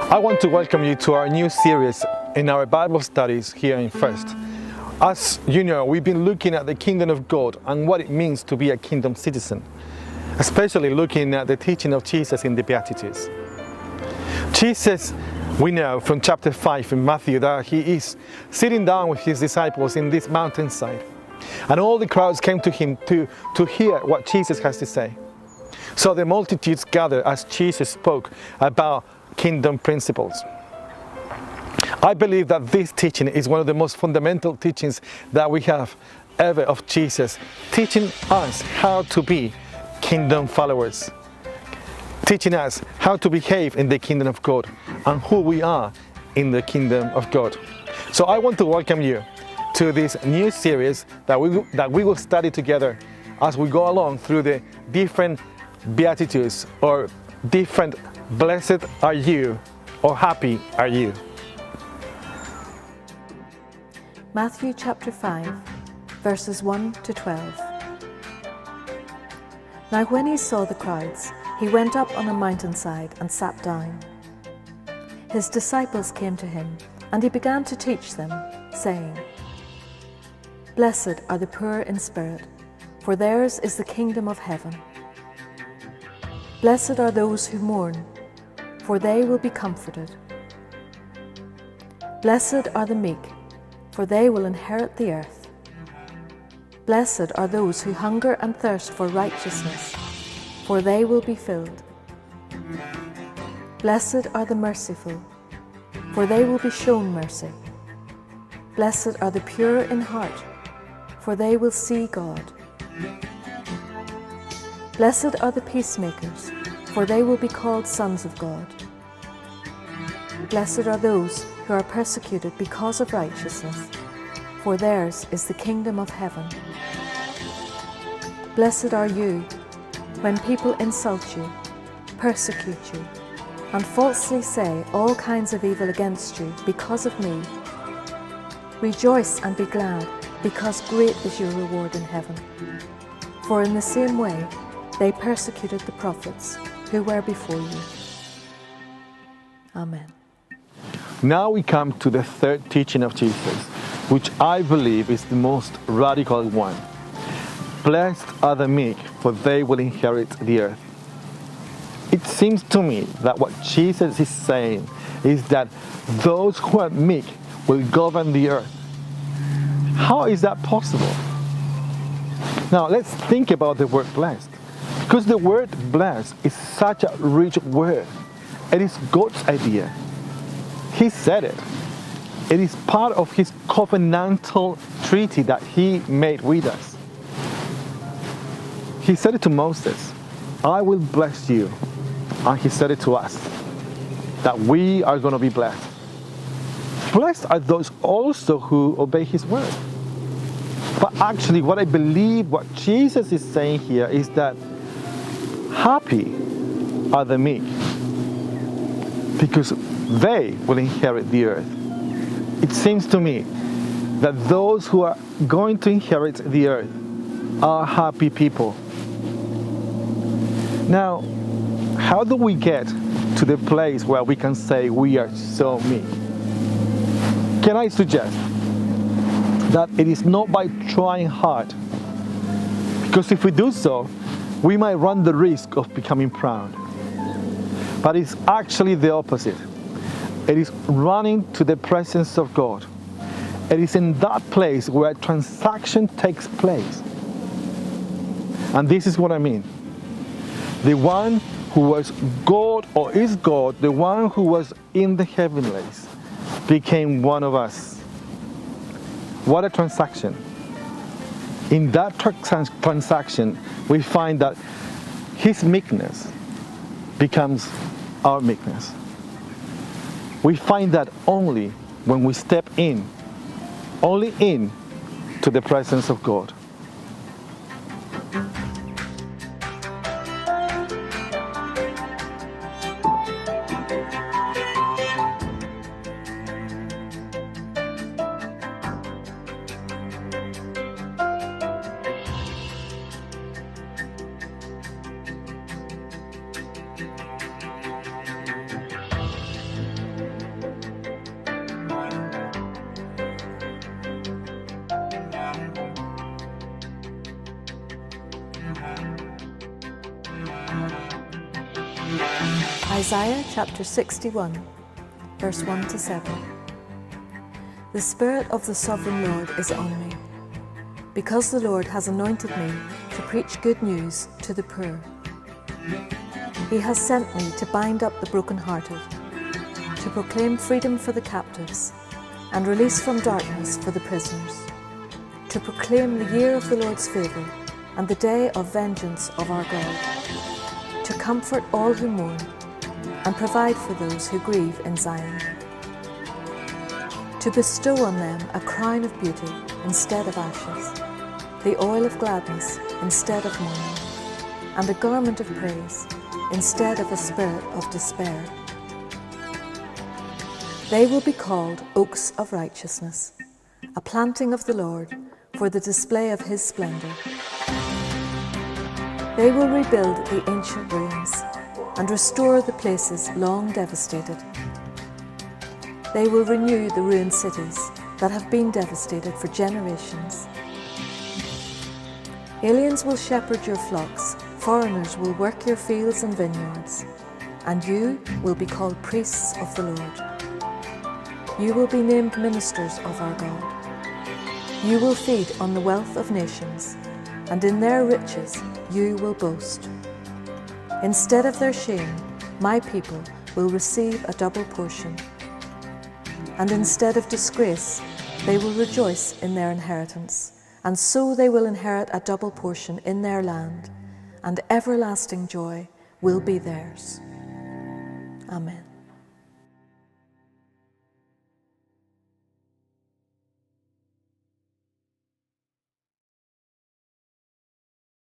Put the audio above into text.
I want to welcome you to our new series in our Bible studies here in First. As you know, we've been looking at the kingdom of God and what it means to be a kingdom citizen, especially looking at the teaching of Jesus in the Beatitudes. Jesus, we know from chapter 5 in Matthew that he is sitting down with his disciples in this mountainside, and all the crowds came to him to hear what Jesus has to say. So the multitudes gathered as Jesus spoke about kingdom principles. I believe that this teaching is one of the most fundamental teachings that we have ever of Jesus, teaching us how to be kingdom followers, teaching us how to behave in the kingdom of God and who we are in the kingdom of God. So I want to welcome you to this new series that we will study together as we go along through the different Beatitudes, or different blessed are you or happy are you. Matthew chapter 5, verses 1 to 12. Now when he saw the crowds, he went up on a mountainside and sat down. His disciples came to him, and he began to teach them, saying, Blessed are the poor in spirit, for theirs is the kingdom of heaven. Blessed are those who mourn, for they will be comforted. Blessed are the meek, for they will inherit the earth. Blessed are those who hunger and thirst for righteousness, for they will be filled. Blessed are the merciful, for they will be shown mercy. Blessed are the pure in heart, for they will see God. Blessed are the peacemakers, for they will be called sons of God. Blessed are those who are persecuted because of righteousness, for theirs is the kingdom of heaven. Blessed are you when people insult you, persecute you, and falsely say all kinds of evil against you because of me. Rejoice and be glad, because great is your reward in heaven. For in the same way they persecuted the prophets who were before you. Amen. Now we come to the third teaching of Jesus, which I believe is the most radical one. Blessed are the meek, for they will inherit the earth. It seems to me that what Jesus is saying is that those who are meek will govern the earth. How is that possible? Now let's think about the word blessed, because the word blessed is such a rich word. It is God's idea. He said it. It is part of his covenantal treaty that he made with us. He said it to Moses, I will bless you. And he said it to us, that we are going to be blessed. Blessed are those also who obey his word. But actually, what I believe what Jesus is saying here is that happy are the meek, because they will inherit the earth. It seems to me that those who are going to inherit the earth are happy people. Now, how do we get to the place where we can say we are so meek? Can I suggest that it is not by trying hard? Because if we do so, we might run the risk of becoming proud. But it's actually the opposite. It is running to the presence of God. It is in that place where transaction takes place. And this is what I mean. The one who was God, or is God, the one who was in the heavenlies, became one of us. What a transaction. In that transaction, we find that his meekness becomes our meekness. We find that only when we step in, only in to the presence of God. Isaiah chapter 61, verse 1 to 7. The Spirit of the Sovereign Lord is on me, because the Lord has anointed me to preach good news to the poor. He has sent me to bind up the brokenhearted, to proclaim freedom for the captives, and release from darkness for the prisoners, to proclaim the year of the Lord's favour and the day of vengeance of our God, to comfort all who mourn and provide for those who grieve in Zion, to bestow on them a crown of beauty instead of ashes, the oil of gladness instead of mourning, and a garment of praise instead of a spirit of despair. They will be called oaks of righteousness, a planting of the Lord for the display of His splendour. They will rebuild the ancient ruins and restore the places long devastated. They will renew the ruined cities that have been devastated for generations. Aliens will shepherd your flocks, foreigners will work your fields and vineyards, and you will be called priests of the Lord. You will be named ministers of our God. You will feed on the wealth of nations, and in their riches you will boast. Instead of their shame, my people will receive a double portion. And instead of disgrace, they will rejoice in their inheritance, and so they will inherit a double portion in their land, and everlasting joy will be theirs. Amen.